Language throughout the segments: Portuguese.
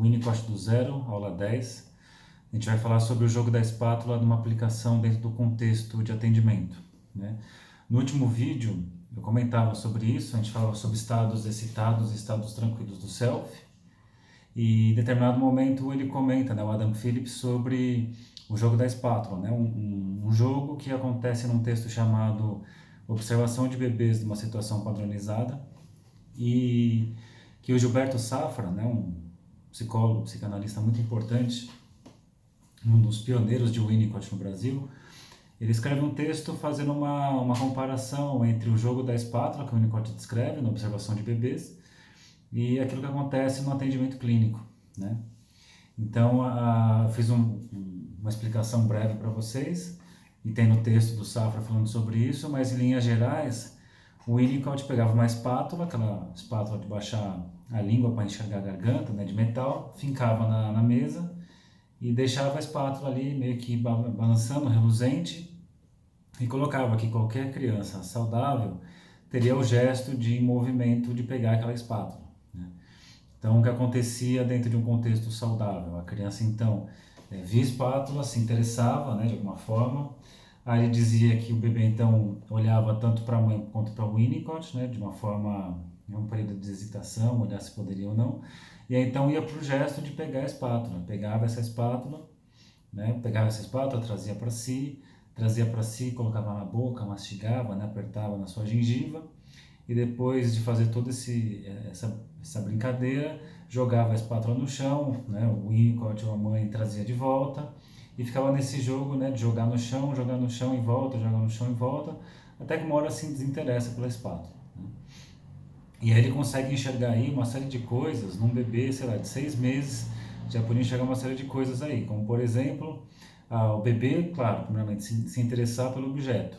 Winnicott do Zero, aula 10. A gente vai falar sobre o jogo da espátula numa aplicação dentro do contexto de atendimento, né? No último vídeo eu comentava sobre isso, a gente falava sobre estados excitados e estados tranquilos do self, e em determinado momento ele comenta, né, o Adam Phillips, sobre o jogo da espátula, né? Um jogo que acontece num texto chamado Observação de Bebês numa Situação Padronizada, e que o Gilberto Safra, né, um psicólogo, psicanalista muito importante, um dos pioneiros de Winnicott no Brasil, ele escreve um texto fazendo uma comparação entre o jogo da espátula, que o Winnicott descreve na observação de bebês, e aquilo que acontece no atendimento clínico, né? Então, eu fiz uma explicação breve para vocês, e tem no texto do Safra falando sobre isso, mas em linhas gerais, o Winnicott pegava uma espátula, aquela espátula de baixar a língua para enxergar a garganta, né, de metal, fincava na mesa e deixava a espátula ali meio que balançando, reluzente, e colocava que qualquer criança saudável teria o gesto de movimento de pegar aquela espátula, né? Então, o que acontecia dentro de um contexto saudável? A criança, então, via a espátula, se interessava, né, de alguma forma. Aí ele dizia que o bebê, então, olhava tanto para a mãe quanto para o Winnicott, né, de uma forma, um período de hesitação, olhar se poderia ou não. E aí, então, ia para o gesto de pegar a espátula. Pegava essa espátula, trazia para si, colocava na boca, mastigava, né, apertava na sua gengiva, e depois de fazer toda essa brincadeira, jogava a espátula no chão, né, o Winnicott ou a mãe trazia de volta, e ficava nesse jogo, né, de jogar no chão e volta, jogar no chão e volta, até que uma hora se desinteressa pela espátula, né? E aí ele consegue enxergar aí uma série de coisas num bebê, sei lá, de 6 meses, já podia enxergar uma série de coisas aí, como por exemplo, o bebê, claro, primeiramente se interessar pelo objeto.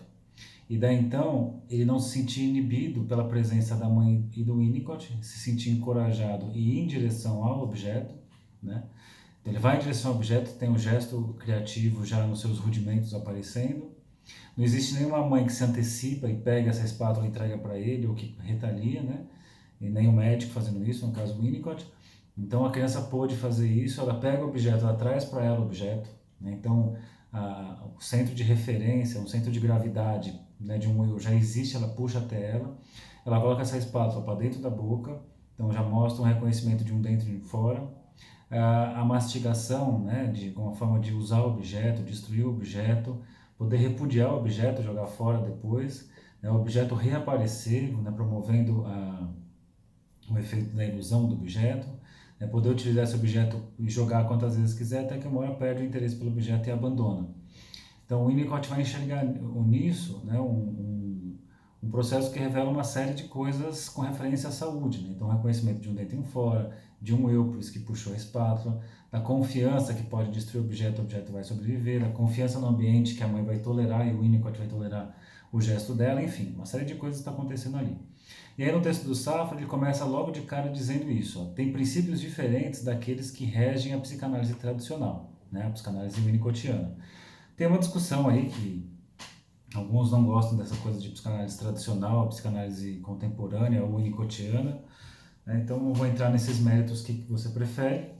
E daí então, ele não se sentir inibido pela presença da mãe e do Winnicott, se sentir encorajado e ir em direção ao objeto, né? Então, ele vai em direção ao objeto, tem um gesto criativo já nos seus rudimentos aparecendo. Não existe nenhuma mãe que se antecipa e pega essa espátula e entrega para ele, ou que retalia, né? E nem o médico fazendo isso, no caso do Winnicott. Então, a criança pôde fazer isso, ela pega o objeto, ela traz para ela o objeto, né? Então, o centro de referência, o centro de gravidade, né, de um eu já existe, ela puxa até ela coloca essa espátula para dentro da boca, então já mostra um reconhecimento de um dentro e um fora. A mastigação, né, de uma forma de usar o objeto, destruir o objeto, poder repudiar o objeto, jogar fora depois, né, o objeto reaparecer, né, promovendo o efeito da ilusão do objeto, né, poder utilizar esse objeto e jogar quantas vezes quiser, até que uma hora perde o interesse pelo objeto e abandona. Então o Winnicott vai enxergar nisso, né, um processo que revela uma série de coisas com referência à saúde, né? Então o reconhecimento de um dentro em fora, de um eu, por isso que puxou a espátula, da confiança que pode destruir o objeto vai sobreviver, da confiança no ambiente que a mãe vai tolerar e o Winnicott vai tolerar o gesto dela, enfim, uma série de coisas está acontecendo ali. E aí no texto do Safra ele começa logo de cara dizendo isso, ó, tem princípios diferentes daqueles que regem a psicanálise tradicional, né, a psicanálise winnicottiana. Tem uma discussão aí que alguns não gostam dessa coisa de psicanálise tradicional, psicanálise contemporânea ou winnicottiana, né? Então não vou entrar nesses méritos que você prefere,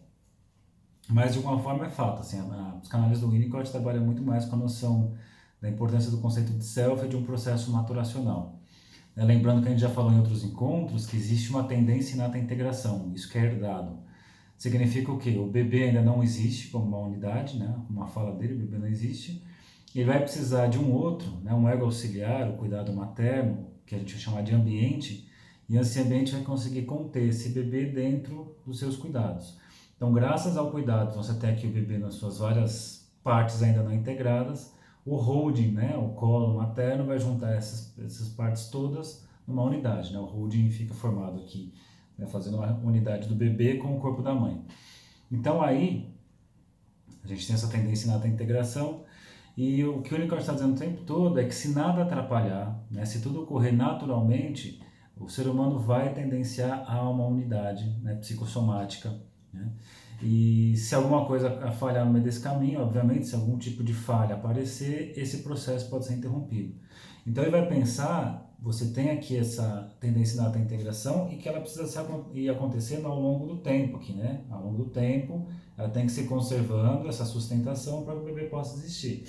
mas de alguma forma é fato, assim, a psicanálise do Winnicott trabalha muito mais com a noção da importância do conceito de self e de um processo maturacional. Lembrando que a gente já falou em outros encontros que existe uma tendência inata à integração, isso que é herdado. Significa o quê? O bebê ainda não existe como uma unidade, né? Uma fala dele, o bebê não existe. Ele vai precisar de um outro, né? Um ego auxiliar, o cuidado materno, que a gente vai chamar de ambiente, e esse ambiente vai conseguir conter esse bebê dentro dos seus cuidados. Então, graças ao cuidado, você tem aqui o bebê nas suas várias partes ainda não integradas, o holding, né? O colo materno vai juntar essas partes todas numa unidade, né? O holding fica formado aqui, né, fazendo uma unidade do bebê com o corpo da mãe. Então aí, a gente tem essa tendência inata à integração, e o que o Winnicott está dizendo o tempo todo é que se nada atrapalhar, né, se tudo ocorrer naturalmente, o ser humano vai tendenciar a uma unidade, né, psicossomática, né? E se alguma coisa falhar no meio desse caminho, obviamente, se algum tipo de falha aparecer, esse processo pode ser interrompido. Então ele vai pensar, você tem aqui essa tendência inata à integração e que ela precisa ir acontecendo ao longo do tempo aqui, né? Ao longo do tempo, ela tem que se conservando essa sustentação para que o bebê possa existir.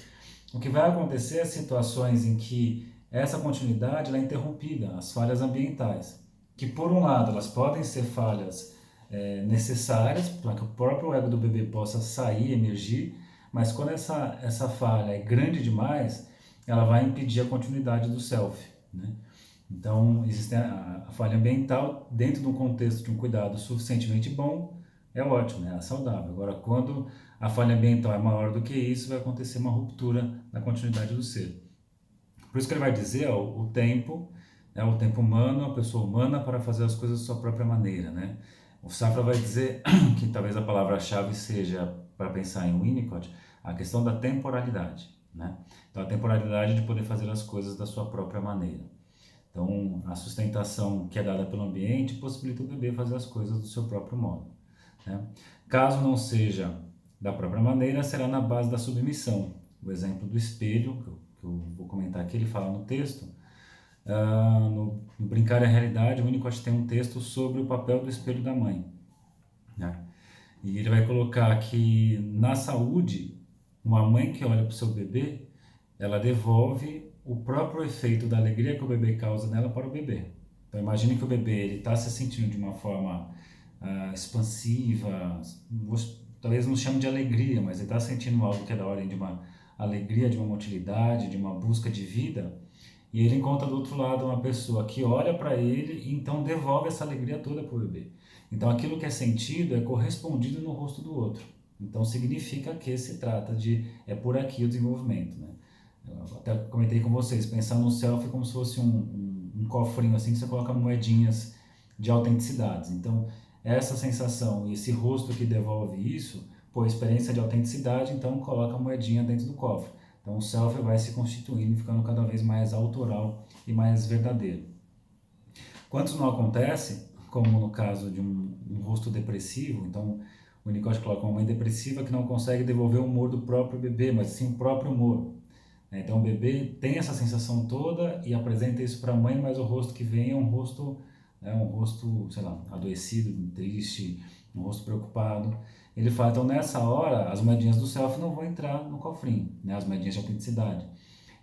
O que vai acontecer é situações em que essa continuidade ela é interrompida, as falhas ambientais, que por um lado elas podem ser falhas necessárias para que o próprio ego do bebê possa sair, emergir, mas quando essa falha é grande demais, ela vai impedir a continuidade do self, né? Então, existe a falha ambiental dentro de um contexto de um cuidado suficientemente bom, é ótimo, é saudável. Agora, quando a falha ambiental é maior do que isso, vai acontecer uma ruptura na continuidade do ser. Por isso que ele vai dizer, ó, o tempo, é o tempo humano, a pessoa humana para fazer as coisas da sua própria maneira, né? O Safra vai dizer que talvez a palavra-chave seja, para pensar em Winnicott, a questão da temporalidade, né? Então, a temporalidade de poder fazer as coisas da sua própria maneira. Então, a sustentação que é dada pelo ambiente possibilita o bebê fazer as coisas do seu próprio modo, né? Caso não seja da própria maneira, será na base da submissão. O exemplo do espelho, que eu vou comentar aqui, ele fala no texto, no Brincar é a Realidade, o Winnicott tem um texto sobre o papel do espelho da mãe, né? E ele vai colocar que na saúde, uma mãe que olha para o seu bebê, ela devolve o próprio efeito da alegria que o bebê causa nela para o bebê. Então imagine que o bebê está se sentindo de uma forma expansiva, talvez não chame de alegria, mas ele está sentindo algo que é da ordem de uma alegria, de uma motilidade, de uma busca de vida, e ele encontra do outro lado uma pessoa que olha para ele e então devolve essa alegria toda para o bebê. Então aquilo que é sentido é correspondido no rosto do outro. Então significa que se trata de, é por aqui o desenvolvimento, né? Eu até comentei com vocês, pensar no selfie como se fosse um cofrinho assim que você coloca moedinhas de autenticidades. Então essa sensação e esse rosto que devolve isso, pô, experiência de autenticidade, então coloca a moedinha dentro do cofre. Então o selfie vai se constituindo, ficando cada vez mais autoral e mais verdadeiro. Quantos não acontece, como no caso de um rosto depressivo, então o Winnicott coloca uma mãe depressiva que não consegue devolver o humor do próprio bebê, mas sim o próprio humor. Então o bebê tem essa sensação toda e apresenta isso para a mãe, mas o rosto que vem é um rosto, sei lá, adoecido, triste, um rosto preocupado. Ele fala, então nessa hora as moedinhas do self não vão entrar no cofrinho, né, as moedinhas de autenticidade.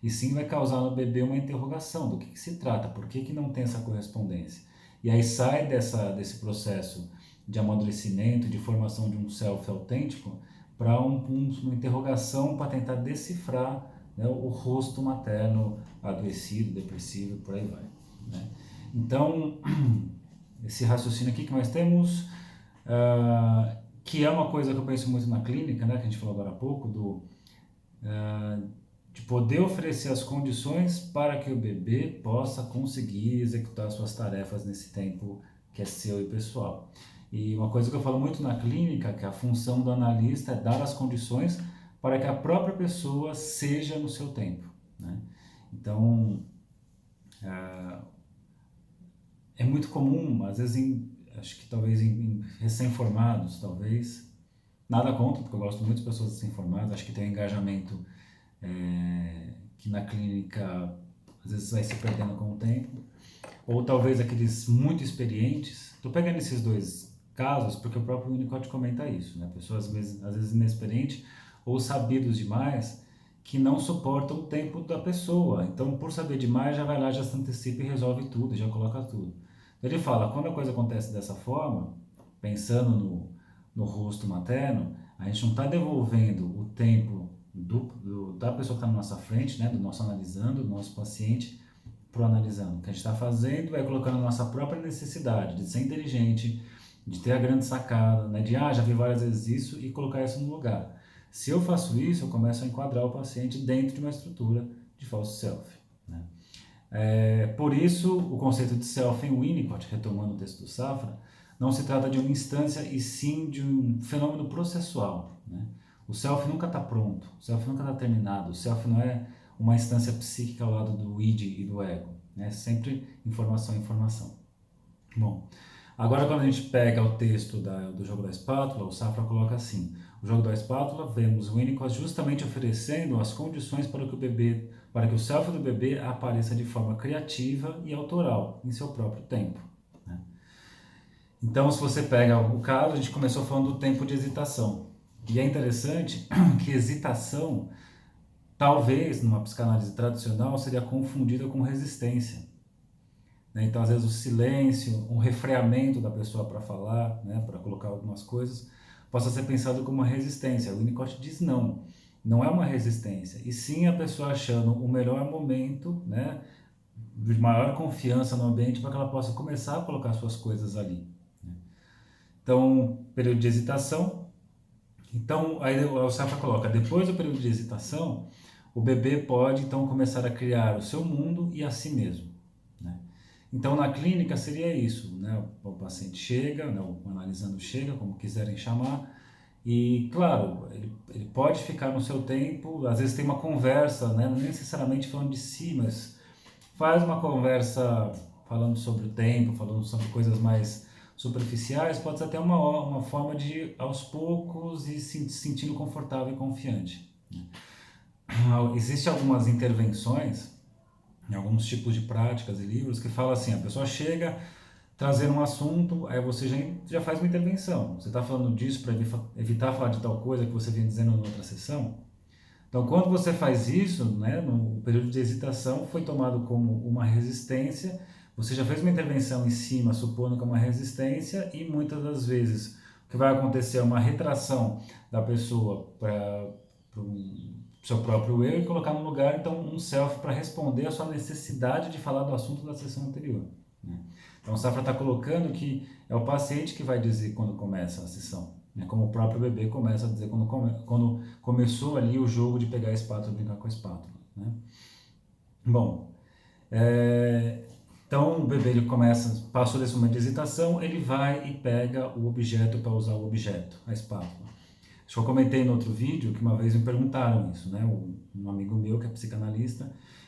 E sim vai causar no bebê uma interrogação do que se trata, por que não tem essa correspondência. E aí sai desse processo de amadurecimento, de formação de um self autêntico, para uma interrogação para tentar decifrar, né, o rosto materno adoecido, depressivo, por aí vai, né? Então, esse raciocínio aqui que nós temos, que é uma coisa que eu penso muito na clínica, né, que a gente falou agora há pouco, de poder oferecer as condições para que o bebê possa conseguir executar suas tarefas nesse tempo que é seu e pessoal. E uma coisa que eu falo muito na clínica, que a função do analista é dar as condições para que a própria pessoa seja no seu tempo, né? Então, é muito comum, às vezes, acho que talvez em recém-formados, talvez, nada contra, porque eu gosto muito de pessoas recém-formadas, acho que tem um engajamento que na clínica às vezes vai se perdendo com o tempo, ou talvez aqueles muito experientes. Estou pegando esses dois casos porque o próprio Winnicott comenta isso, né? Pessoas às vezes inexperientes ou sabidos demais que não suportam o tempo da pessoa. Então, por saber demais, já vai lá, já se antecipa e resolve tudo, já coloca tudo. Então, ele fala, quando a coisa acontece dessa forma, pensando no rosto materno, a gente não está devolvendo o tempo da pessoa que está na nossa frente, né, do nosso analisando, do nosso paciente, para o analisando. O que a gente está fazendo é colocando a nossa própria necessidade de ser inteligente, de ter a grande sacada, né, de já vi várias vezes isso, e colocar isso no lugar. Se eu faço isso, eu começo a enquadrar o paciente dentro de uma estrutura de falso self, né? Por isso, o conceito de self em Winnicott, retomando o texto do Safra, não se trata de uma instância e sim de um fenômeno processual, né? O self nunca está pronto, o self nunca está terminado, o self não é uma instância psíquica ao lado do id e do ego, né? É sempre informação. Bom, Agora, quando a gente pega o texto do jogo da espátula, o Safra coloca assim: o jogo da espátula, vemos o Winnicott justamente oferecendo as condições para que o self do bebê apareça de forma criativa e autoral, em seu próprio tempo, né? Então, se você pega o caso, a gente começou falando do tempo de hesitação. E é interessante que hesitação, talvez, numa psicanálise tradicional, seria confundida com resistência, né? Então, às vezes, o silêncio, um refreamento da pessoa para falar, né, para colocar algumas coisas, possa ser pensado como uma resistência. O Winnicott diz não, não é uma resistência, e sim a pessoa achando o melhor momento, né, de maior confiança no ambiente para que ela possa começar a colocar suas coisas ali. Então, período de hesitação. Então, aí o Safra coloca, depois do período de hesitação, o bebê pode então começar a criar o seu mundo e a si mesmo, né? Então, na clínica seria isso, né? O paciente chega, né? O analisando chega, como quiserem chamar, e claro, ele pode ficar no seu tempo, às vezes tem uma conversa, né? Não necessariamente falando de si, mas faz uma conversa falando sobre o tempo, falando sobre coisas mais superficiais, pode ser até uma forma de ir aos poucos e se sentindo confortável e confiante. Existem algumas intervenções, em alguns tipos de práticas e livros, que falam assim, a pessoa chega trazendo um assunto, aí você já faz uma intervenção. Você está falando disso para evitar falar de tal coisa que você vinha dizendo na outra sessão? Então, quando você faz isso, né, no período de hesitação, foi tomado como uma resistência, você já fez uma intervenção em cima, supondo que é uma resistência, e muitas das vezes o que vai acontecer é uma retração da pessoa para o seu próprio eu e colocar no lugar, então, um self para responder à sua necessidade de falar do assunto da sessão anterior, né? Então, o Safra está colocando que é o paciente que vai dizer quando começa a sessão, né? Como o próprio bebê começa a dizer quando começou ali o jogo de pegar a espátula e brincar com a espátula, né? Bom, então o bebê ele passou desse momento de hesitação, ele vai e pega o objeto para usar o objeto, a espátula. Acho que eu comentei no outro vídeo que uma vez me perguntaram isso, né? Um amigo meu que é psicanalista,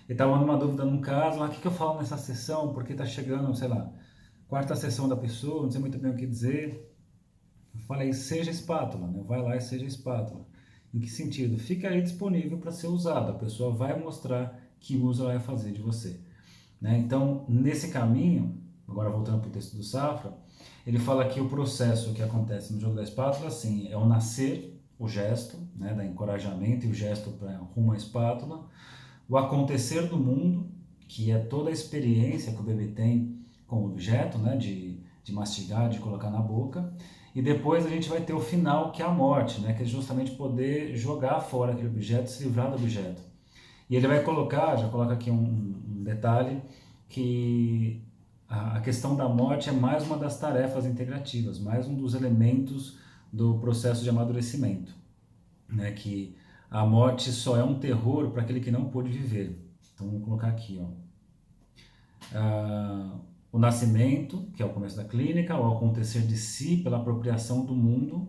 ele estava numa dúvida num caso, o que eu falo nessa sessão, porque está chegando, sei lá, quarta sessão da pessoa, não sei muito bem o que dizer. Eu falei, seja espátula, né? Vai lá e seja espátula. Em que sentido? Fica aí disponível para ser usado, a pessoa vai mostrar que uso ela vai fazer de você, né? Então, nesse caminho, agora voltando para o texto do Safra, ele fala que o processo que acontece no jogo da espátula, assim, é o nascer, o gesto, né, da encorajamento e o gesto para rumo à espátula, o acontecer do mundo, que é toda a experiência que o bebê tem com o objeto, né, de mastigar, de colocar na boca, e depois a gente vai ter o final, que é a morte, né, que é justamente poder jogar fora aquele objeto, se livrar do objeto. E ele vai colocar, já coloca aqui um detalhe, que a questão da morte é mais uma das tarefas integrativas, mais um dos elementos do processo de amadurecimento, né? Que a morte só é um terror para aquele que não pôde viver. Então vamos colocar aqui, ó. O nascimento, que é o começo da clínica, o acontecer de si pela apropriação do mundo,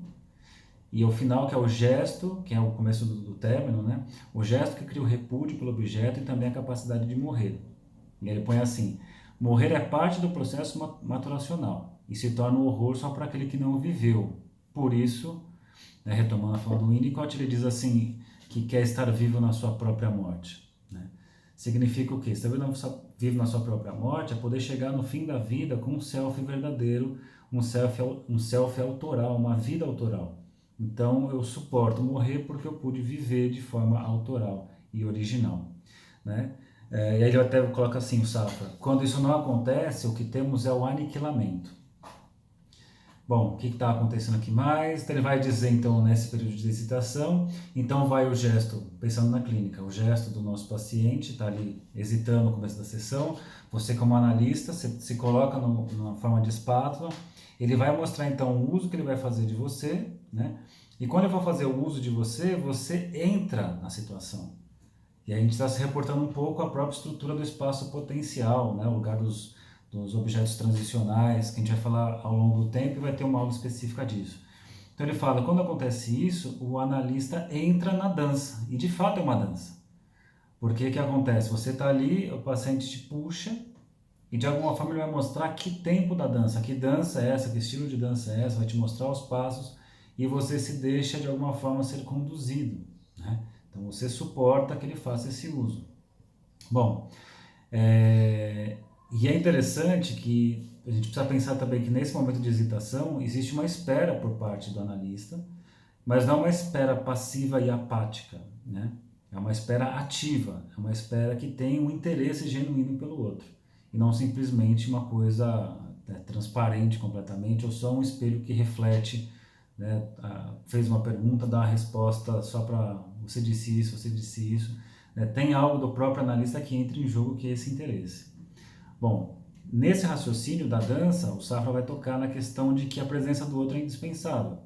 e o final, que é o gesto, que é o começo do término, né? O gesto que cria o repúdio pelo objeto e também a capacidade de morrer. E ele põe assim: morrer é parte do processo maturacional e se torna um horror só para aquele que não viveu. Por isso, né, retomando a fala do Winnicott, ele diz assim, que quer estar vivo na sua própria morte, né? Significa o quê? Estar vivo na sua própria morte é poder chegar no fim da vida com um self verdadeiro, um self autoral, uma vida autoral. Então eu suporto morrer porque eu pude viver de forma autoral e original, né? E aí ele até coloca assim, o Safra: quando isso não acontece, o que temos é o aniquilamento. Bom, o que está acontecendo aqui mais? Então ele vai dizer, então, nesse período de hesitação, então vai o gesto, pensando na clínica, o gesto do nosso paciente, está ali hesitando no começo da sessão, você como analista, se coloca numa forma de espátula, ele vai mostrar então o uso que ele vai fazer de você, né? E quando ele for fazer o uso de você, você entra na situação. E a gente está se reportando um pouco à própria estrutura do espaço potencial, né? O lugar dos objetos transicionais, que a gente vai falar ao longo do tempo e vai ter uma aula específica disso. Então ele fala, quando acontece isso, o analista entra na dança, e de fato é uma dança. Porque o que acontece? Você está ali, o paciente te puxa, e de alguma forma ele vai mostrar que tempo da dança, que dança é essa, que estilo de dança é essa, vai te mostrar os passos e você se deixa de alguma forma ser conduzido, né? Então você suporta que ele faça esse uso. Bom, e é interessante que a gente precisa pensar também que nesse momento de hesitação existe uma espera por parte do analista, mas não uma espera passiva e apática, né? É uma espera ativa, é uma espera que tem um interesse genuíno pelo outro, e não simplesmente uma coisa transparente completamente, ou só um espelho que reflete, né? Fez uma pergunta, dá a resposta só para você disse isso, né? Tem algo do próprio analista que entra em jogo, que é esse interesse. Bom, nesse raciocínio da dança, o Safra vai tocar na questão de que a presença do outro é indispensável,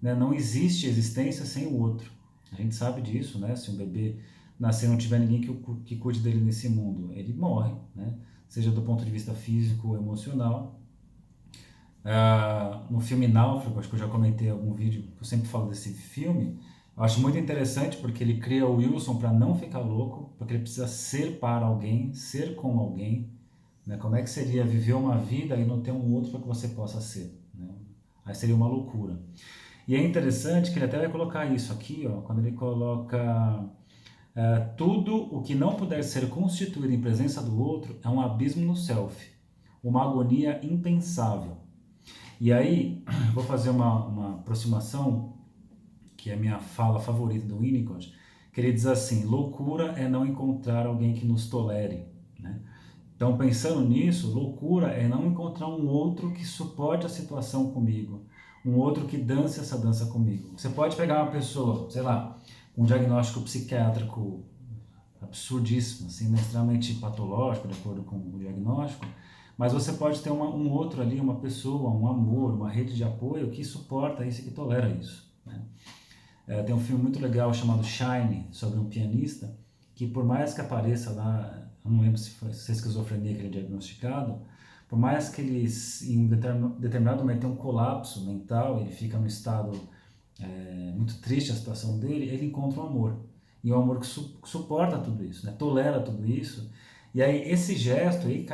né? Não existe existência sem o outro. A gente sabe disso, né? Se um bebê nascer e não tiver ninguém que cuide dele nesse mundo, ele morre, né? Seja do ponto de vista físico ou emocional. No filme Náufrago, acho que eu já comentei em algum vídeo, eu sempre falo desse filme, eu acho muito interessante porque ele cria o Wilson para não ficar louco, porque ele precisa ser para alguém, ser com alguém, né? Como é que seria viver uma vida e não ter um outro para que você possa ser, né? Aí seria uma loucura. E é interessante que ele até vai colocar isso aqui, ó, quando ele coloca tudo o que não puder ser constituído em presença do outro é um abismo no self, uma agonia impensável. E aí, eu vou fazer uma aproximação, que é a minha fala favorita do Winnicott, que ele diz assim: loucura é não encontrar alguém que nos tolere, né? Então, pensando nisso, loucura é não encontrar um outro que suporte a situação comigo, um outro que dance essa dança comigo. Você pode pegar uma pessoa, sei lá, com um diagnóstico psiquiátrico absurdíssimo, assim, né, extremamente patológico, de acordo com o diagnóstico, mas você pode ter um outro ali, uma pessoa, um amor, uma rede de apoio que suporta isso e que tolera isso, né? Tem um filme muito legal chamado Shine, sobre um pianista, que por mais que apareça lá, eu não lembro se é esquizofrenia que ele é diagnosticado, por mais que ele em determinado momento tenha um colapso mental, ele fica num estado muito triste a situação dele, ele encontra um amor. E é um amor que suporta tudo isso, né? Tolera tudo isso. E aí esse gesto, aí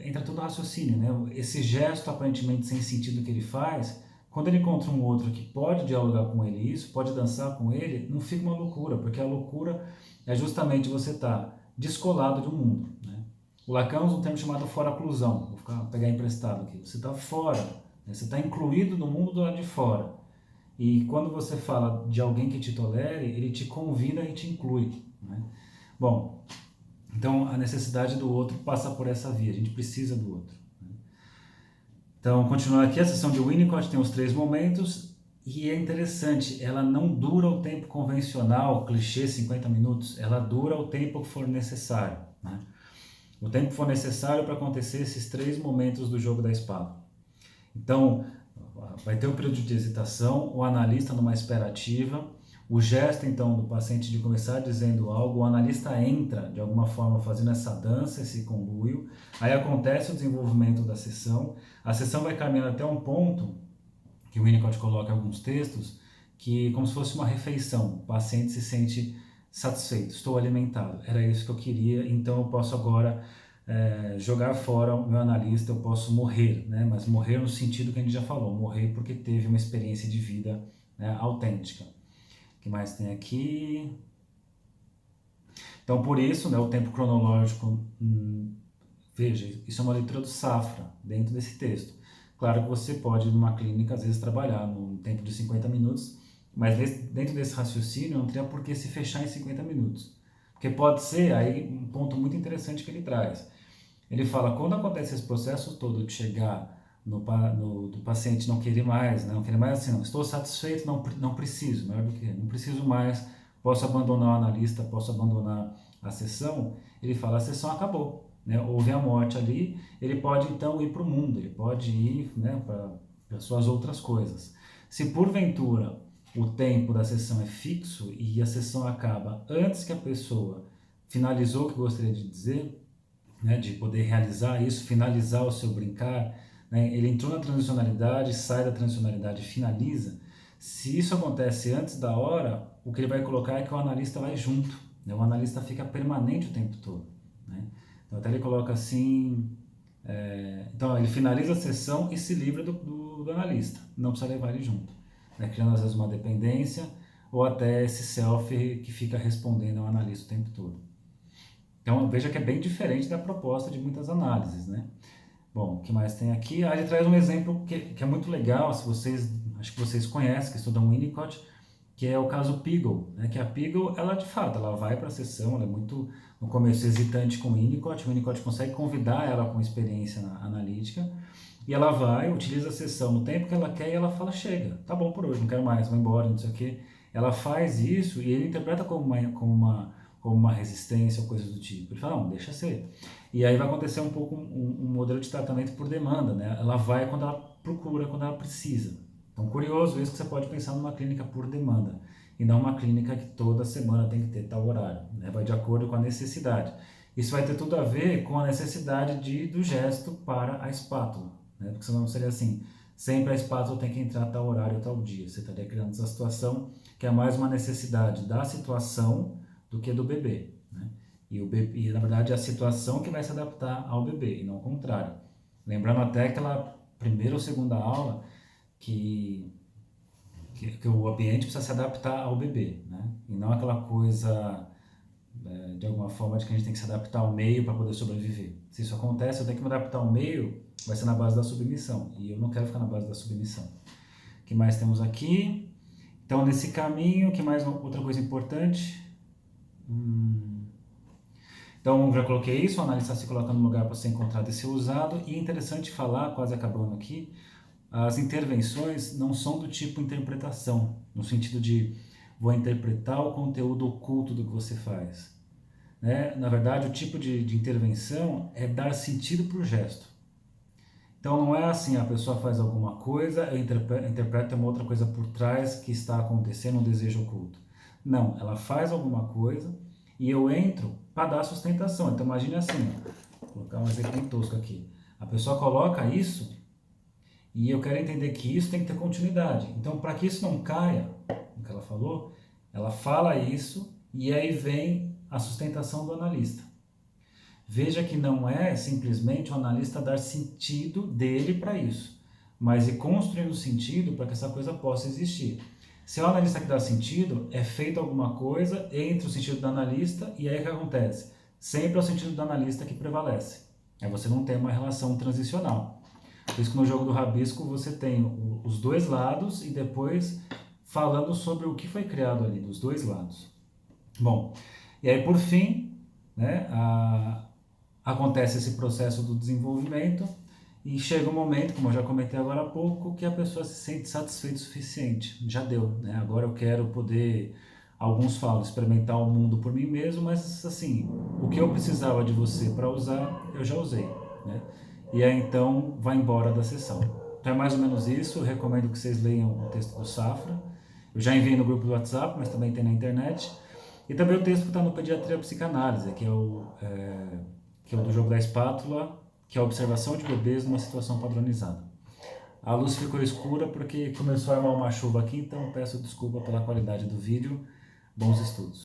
entra todo o raciocínio, né? Esse gesto aparentemente sem sentido que ele faz, quando ele encontra um outro que pode dialogar com ele isso, pode dançar com ele, não fica uma loucura, porque a loucura é justamente você estar descolado de um mundo, né? O Lacan usa um termo chamado fora-clusão, vou pegar emprestado aqui. Você está fora, né? Você está incluído no mundo do lado de fora. E quando você fala de alguém que te tolere, ele te convida e te inclui, né? Bom, então a necessidade do outro passa por essa via, a gente precisa do outro, né? Então, continuando aqui, a sessão de Winnicott tem os 3 momentos e é interessante, ela não dura o tempo convencional, clichê 50 minutos, ela dura o tempo que for necessário, né? O tempo que for necessário para acontecer esses 3 momentos do jogo da espada. Então, vai ter um período de hesitação, o analista numa espera ativa, o gesto então do paciente de começar dizendo algo, o analista entra de alguma forma fazendo essa dança, esse conluio, aí acontece o desenvolvimento da sessão, a sessão vai caminhando até um ponto, que o Winnicott coloca em alguns textos, que como se fosse uma refeição, o paciente se sente satisfeito, estou alimentado, era isso que eu queria, então eu posso agora jogar fora o meu analista, eu posso morrer, né? Mas morrer no sentido que a gente já falou, morrer porque teve uma experiência de vida, né, autêntica. O que mais tem aqui? Então, por isso, né, o tempo cronológico, veja, isso é uma leitura do Safra, dentro desse texto. Claro que você pode, numa clínica, às vezes, trabalhar num tempo de 50 minutos, mas dentro desse raciocínio não teria por que se fechar em 50 minutos. Porque pode ser, aí, um ponto muito interessante que ele traz. Ele fala, quando acontece esse processo todo de chegar do paciente não querer mais, né? Não querer mais assim, não, estou satisfeito, não preciso, melhor do que, não preciso mais, posso abandonar o analista, posso abandonar a sessão, ele fala, a sessão acabou, né? Houve a morte ali, ele pode então ir para o mundo, ele pode ir, né, para suas outras coisas. Se porventura o tempo da sessão é fixo e a sessão acaba antes que a pessoa finalizou o que gostaria de dizer, né, de poder realizar isso, finalizar o seu brincar, né, ele entrou na transicionalidade, sai da transicionalidade e finaliza. Se isso acontece antes da hora, o que ele vai colocar é que o analista vai junto, né, o analista fica permanente o tempo todo, né? Então até ele coloca assim, Então ele finaliza a sessão e se livra do analista, não precisa levar ele junto, né? Criando às vezes uma dependência ou até esse self que fica respondendo ao analista o tempo todo. Então veja que é bem diferente da proposta de muitas análises, né? Bom, o que mais tem aqui? Ele traz um exemplo que é muito legal, se vocês, acho que vocês conhecem, que estudam Winnicott, que é o caso Pigou, né? Que a Pigou, ela de fato, ela vai para a sessão, ela é muito, no começo, hesitante com o Winnicott consegue convidar ela com experiência analítica, e ela vai, utiliza a sessão no tempo que ela quer e ela fala, chega, tá bom por hoje, não quero mais, vou embora, não sei o quê. Ela faz isso e ele interpreta como uma resistência ou coisa do tipo. Ele fala, não, deixa ser. E aí vai acontecer um pouco um modelo de tratamento por demanda, né? Ela vai quando ela procura, quando ela precisa. Então, curioso isso que você pode pensar numa clínica por demanda e não uma clínica que toda semana tem que ter tal horário, né? Vai de acordo com a necessidade. Isso vai ter tudo a ver com a necessidade do gesto para a espátula, né? Porque senão seria assim, sempre a espátula tem que entrar a tal horário, tal dia. Você estaria criando essa situação que é mais uma necessidade da situação do que do bebê, né? E na verdade é a situação que vai se adaptar ao bebê e não o contrário. Lembrando até aquela primeira ou segunda aula que o ambiente precisa se adaptar ao bebê, né? E não aquela coisa de alguma forma de que a gente tem que se adaptar ao meio para poder sobreviver. Se isso acontece, eu tenho que me adaptar ao meio, vai ser na base da submissão. E eu não quero ficar na base da submissão. O que mais temos aqui? Então, nesse caminho, o que mais? Outra coisa importante. Então, já coloquei isso, o analista se coloca no lugar para ser encontrado e ser usado. E é interessante falar, quase acabando aqui, as intervenções não são do tipo interpretação, no sentido de vou interpretar o conteúdo oculto do que você faz, né? Na verdade, o tipo de intervenção é dar sentido para o gesto. Então não é assim, a pessoa faz alguma coisa, eu interpreto uma outra coisa por trás que está acontecendo, um desejo oculto. Não, ela faz alguma coisa e eu entro para dar sustentação. Então imagine assim, vou colocar um exemplo bem tosco aqui. A pessoa coloca isso e eu quero entender que isso tem que ter continuidade. Então, para que isso não caia, o que ela falou, ela fala isso e aí vem a sustentação do analista. Veja que não é simplesmente o analista dar sentido dele para isso, mas ir construindo sentido para que essa coisa possa existir. Se é o analista que dá sentido, é feito alguma coisa entre o sentido do analista e aí o que acontece? Sempre é o sentido do analista que prevalece. Aí você não tem uma relação transicional. Por isso que no jogo do rabisco você tem os dois lados e depois falando sobre o que foi criado ali, dos dois lados. Bom, e aí por fim, né, acontece esse processo do desenvolvimento e chega um momento, como eu já comentei agora há pouco, que a pessoa se sente satisfeita o suficiente. Já deu, né? Agora eu quero poder, alguns falam, experimentar o mundo por mim mesmo, mas assim, o que eu precisava de você para usar, eu já usei, né? E aí então vai embora da sessão. Então é mais ou menos isso, eu recomendo que vocês leiam o texto do Safra. Eu já enviei no grupo do WhatsApp, mas também tem na internet. E também o texto que está no Pediatria Psicanálise, que é o do jogo da espátula, que é a observação de bebês numa situação padronizada. A luz ficou escura porque começou a armar uma chuva aqui, então peço desculpa pela qualidade do vídeo. Bons estudos.